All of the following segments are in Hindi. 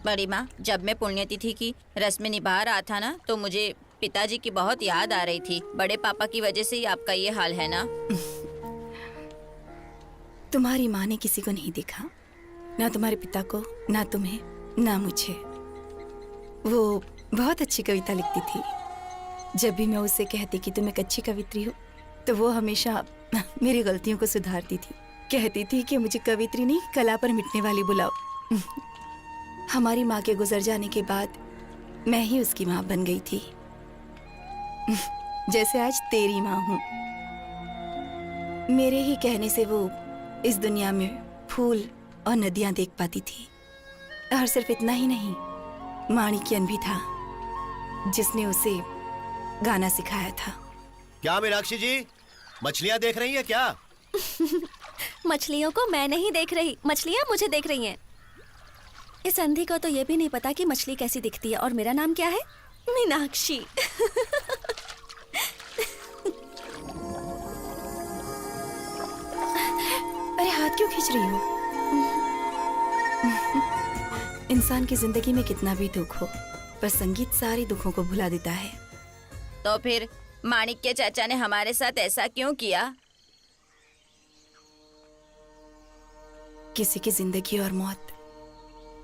बड़ी माँ, जब मैं पुण्यतिथि की रस्म निभा रहा था ना, तो मुझे पिताजी की बहुत याद आ रही थी। बड़े पापा की वजह से ही आपका ये हाल है ना। तुम्हारी माँ ने किसी को नहीं देखा, ना तुम्हारे पिता को, ना तुम्हें, ना मुझे। वो बहुत अच्छी कविता लिखती थी। जब भी मैं उससे कहती कि तुम एक अच्छी कवित्री हो, तो वो हमेशा मेरी गलतियों को सुधारती थी। कहती थी कि मुझे कवित्री नहीं, कला पर मिटने वाली बुलाओ। हमारी माँ के गुजर जाने के बाद मैं ही उसकी माँ बन गई थी, जैसे आज तेरी माँ हूँ। मेरे ही कहने से वो इस दुनिया में फूल और नदियाँ देख पाती थी। और सिर्फ इतना ही नहीं, माणिक्यन भी था जिसने उसे गाना सिखाया था। क्या मीनाक्षी जी, मछलियाँ देख रही हैं क्या? मछलियों को मैं नहीं देख रही, मछलियाँ मुझे देख रही हैं। इस अंधी को तो ये भी नहीं पता कि मछली कैसी दिखती है और मेरा नाम क्या है, मीनाक्षी। अरे हाथ क्यों खींच रही हो? इंसान की जिंदगी में कितना भी दुख हो, पर संगीत सारे दुखों को भुला देता है। तो फिर माणिक्य चाचा ने हमारे साथ ऐसा क्यों किया? किसी की जिंदगी और मौत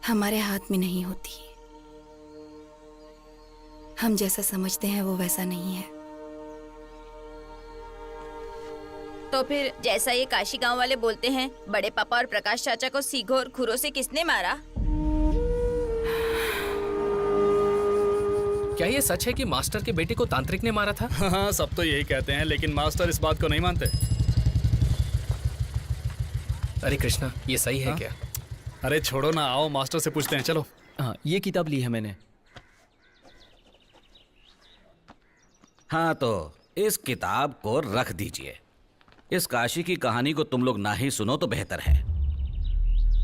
हमारे हाथ में नहीं होती। हम जैसा समझते हैं वो वैसा नहीं है। तो फिर जैसा ये काशी गांव वाले बोलते हैं, बड़े पापा और प्रकाश चाचा को सीघो और खुरों से किसने मारा? क्या ये सच है कि मास्टर के बेटे को तांत्रिक ने मारा था? हाँ, सब तो यही कहते हैं, लेकिन मास्टर इस बात को नहीं मानते। अरे कृष्णा, ये सही है हाँ? क्या? अरे छोड़ो ना, आओ मास्टर से पूछते हैं, चलो। हाँ, ये किताब ली है मैंने। हाँ, तो इस किताब को रख दीजिए। इस काशी की कहानी को तुम लोग ना ही सुनो तो बेहतर है।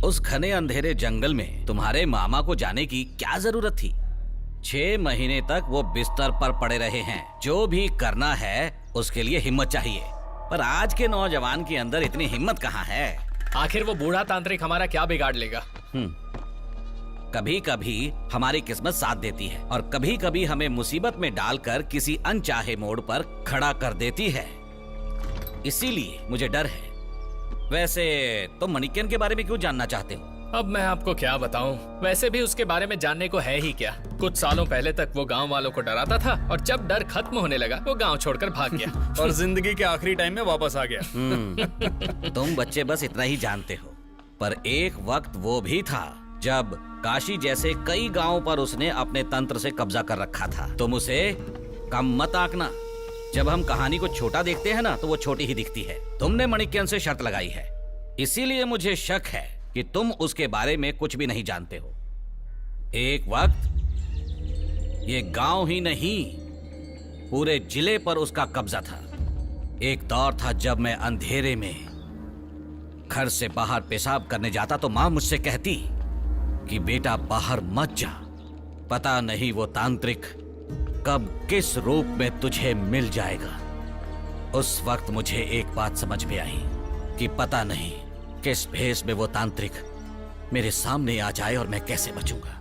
उस घने अंधेरे जंगल में तुम्हारे मामा को जाने की क्या जरूरत थी? 6 महीने तक वो बिस्तर पर पड़े रहे हैं। जो भी करना है उसके लिए हिम्मत चाहिए, पर आज के नौजवान के अंदर इतनी हिम्मत कहाँ है? आखिर वो बूढ़ा तांत्रिक हमारा क्या बिगाड़ लेगा? कभी कभी हमारी किस्मत साथ देती है और कभी कभी हमें मुसीबत में डालकर किसी अनचाहे मोड़ पर खड़ा कर देती है। इसीलिए मुझे डर है। वैसे तुम मणिक्यन के बारे में क्यों जानना चाहते हो? अब मैं आपको क्या बताऊं? वैसे भी उसके बारे में जानने को है ही क्या। कुछ सालों पहले तक वो गांव वालों को डराता था और जब डर खत्म होने लगा वो गांव छोड़कर भाग गया और जिंदगी के आखिरी टाइम में वापस आ गया। तुम बच्चे बस इतना ही जानते हो, पर एक वक्त वो भी था जब काशी जैसे कई गांवों पर उसने अपने तंत्र से कब्जा कर रखा था। तुम उसे कम मत आंकना। जब हम कहानी को छोटा देखते हैं ना, तो वो छोटी ही दिखती है। तुमने मणिक्यन से शर्त लगाई है, इसीलिए मुझे शक है कि तुम उसके बारे में कुछ भी नहीं जानते हो। एक वक्त ये गांव ही नहीं, पूरे जिले पर उसका कब्जा था। एक दौर था जब मैं अंधेरे में घर से बाहर पेशाब करने जाता तो मां मुझसे कहती कि बेटा बाहर मत जा, पता नहीं वो तांत्रिक कब किस रूप में तुझे मिल जाएगा। उस वक्त मुझे एक बात समझ में आई कि पता नहीं किस भेष में वो तांत्रिक मेरे सामने आ जाए और मैं कैसे बचूंगा।